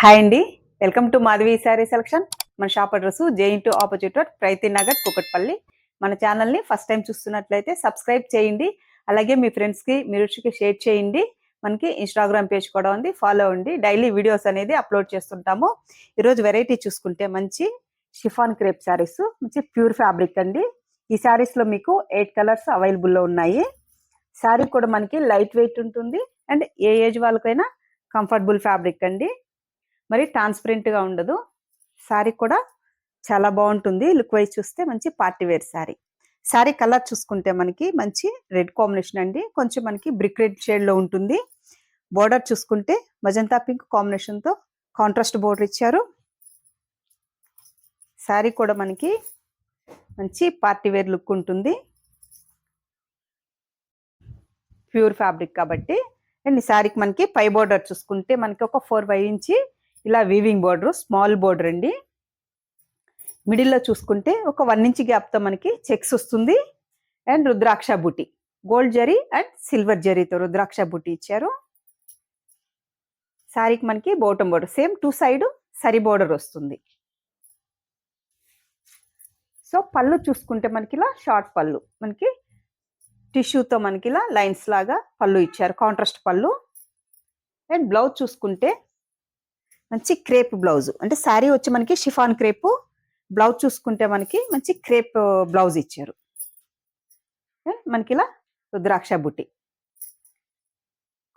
Hi అండి, welcome to Madhavi sari selection. మన shop address జే.2 ఆపోజిట్ రోడ్, ప్రైతి నగర్, కూకట్పల్లి. మన ఛానల్ని ఫస్ట్ టైం చూస్తున్నట్లయితే సబ్స్క్రైబ్ చేయండి. అలాగే మీ ఫ్రెండ్స్కి మీరుకి షేర్ చేయండి. మనకి ఇన్స్టాగ్రామ్ పేజ్ కూడా ఉంది, ఫాలో అవ్వండి. డైలీ వీడియోస్ అనేది అప్లోడ్ చేస్తుంటాము. ఈరోజు వెరైటీ చూసుకుంటే మంచి షిఫాన్ క్రేప్ శారీస్, మంచి ప్యూర్ ఫ్యాబ్రిక్ అండి. ఈ శారీస్లో మీకు 8 కలర్స్ అవైలబుల్లో ఉన్నాయి. శారీ కూడా మనకి లైట్ వెయిట్ ఉంటుంది అండ్ ఏ ఏజ్ వాళ్ళకైనా కంఫర్టబుల్ ఫ్యాబ్రిక్ అండి. మరి ట్రాన్స్పరెంట్గా ఉండదు. శారీ కూడా చాలా బాగుంటుంది. లుక్ వైజ్ చూస్తే మంచి party wear sari. Sari colour చూసుకుంటే మనకి మంచి రెడ్ కాంబినేషన్ అండి, కొంచెం మనకి బ్రిక్ రెడ్ షేడ్లో ఉంటుంది. బోర్డర్ చూసుకుంటే మజంతా పింక్ కాంబినేషన్తో కాంట్రాస్ట్ బోర్డర్ ఇచ్చారు. శారీ కూడా మనకి మంచి పార్టీ వేర్ లుక్ ఉంటుంది, ప్యూర్ ఫ్యాబ్రిక్ కాబట్టి. అండ్ ఈ శారీకి మనకి పై బోర్డర్ చూసుకుంటే మనకి ఒక 4-5 ఇంచి ఇలా వీవింగ్ బోర్డర్, స్మాల్ బోర్డర్ అండి. మిడిల్లో చూసుకుంటే ఒక 1 ఇంచ్ గ్యాప్తో మనకి చెక్స్ వస్తుంది. And rudraksha buti, gold zari and silver జరీతో రుద్రాక్ష బుటీ ఇచ్చారు. శారీకి మనకి బాటమ్ బోర్డర్ సేమ్ 2 సైడ్ సరి బోర్డర్ వస్తుంది. సో పళ్ళు చూసుకుంటే మనకి ఇలా షార్ట్ పళ్ళు, మనకి టిష్యూతో మనకి ఇలా లైన్స్ లాగా పళ్ళు ఇచ్చారు, కాంట్రాస్ట్ పళ్ళు. అండ్ బ్లౌజ్ చూసుకుంటే మంచి క్రేప్ బ్లౌజ్, అంటే శారీ వచ్చి మనకి షిఫాన్ క్రేప్, బ్లౌజ్ చూసుకుంటే మనకి మంచి క్రేప్ బ్లౌజ్ ఇచ్చారు. మనకి ఇలా రుద్రాక్ష బుట్టి,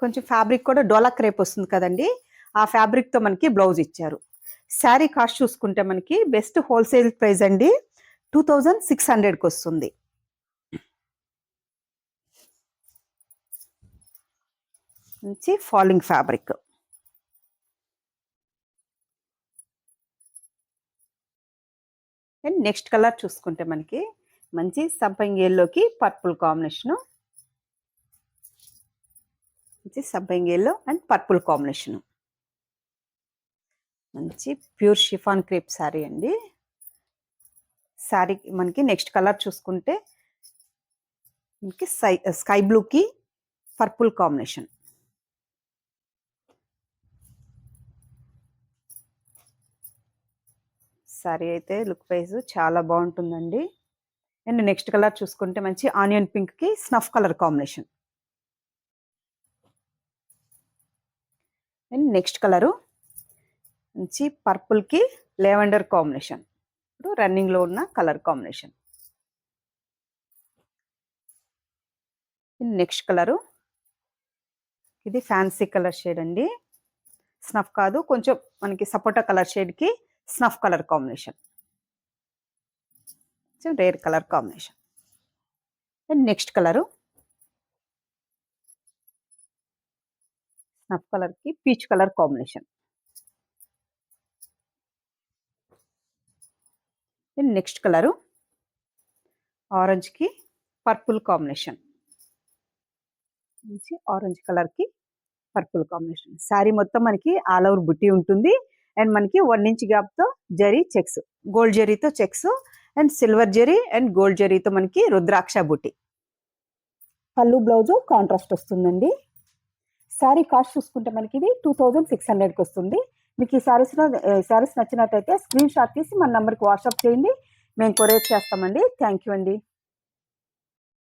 కొంచెం ఫ్యాబ్రిక్ కూడా డోలా క్రేప్ వస్తుంది కదండి, ఆ ఫ్యాబ్రిక్తో మనకి బ్లౌజ్ ఇచ్చారు. శారీ కాస్ట్ చూసుకుంటే మనకి బెస్ట్ హోల్సేల్ ప్రైస్ అండి, 2600కి వస్తుంది. మంచి falling fabric. And next colour చూసుకుంటే మనకి మంచి సంపంగి ఎల్లోకి పర్పుల్ కాంబినేషను, మంచి సంపంగి ఎల్లో అండ్ పర్పుల్ కాంబినేషను. మంచి ప్యూర్ షిఫాన్ క్రేప్ శారీ అండి. శారీ మనకి నెక్స్ట్ కలర్ చూసుకుంటే మనకి స్కై బ్లూకి పర్పుల్ కాంబినేషన్. శారీ అయితే లుక్ వైజ్ చాలా బాగుంటుందండి. అండ్ నెక్స్ట్ కలర్ చూసుకుంటే మంచి ఆనియన్ పింక్కి snuff colour combination. And next colour మంచి పర్పుల్కి లెవెండర్ కాంబినేషన్, ఇప్పుడు రన్నింగ్లో ఉన్న కలర్ కాంబినేషన్. నెక్స్ట్ కలరు ఇది ఫ్యాన్సీ కలర్ షేడ్ అండి, స్నఫ్ కాదు, కొంచెం మనకి సపోటా కలర్ షేడ్కి snuff colour combination, rare colour combination. And next colour snuff కలర్కి peach colour combination. And next colour ఆరెంజ్కి పర్పుల్ కాంబినేషన్, మంచి ఆరెంజ్ కలర్కి పర్పుల్ కాంబినేషన్. శారీ మొత్తం మనకి ఆల్ ఓవర్ బుట్టి ఉంటుంది. అండ్ మనకి 1 ఇంచ్ గ్యాప్తో జరీ చెక్స్, గోల్డ్ జరీతో checks and silver zari and gold జరీతో మనకి రుద్రాక్ష బుట్టి. పళ్ళు బ్లౌజు కాంట్రాస్ట్ వస్తుందండి. శారీ కాస్ట్ చూసుకుంటే మనకి ఇది 2600కి వస్తుంది. మీకు ఈ శారీస్ నచ్చినట్టయితే స్క్రీన్ షాట్ తీసి మన నెంబర్కి వాట్సాప్ చేయండి, మేము కొరియర్ చేస్తామండి. థ్యాంక్ యూ అండి.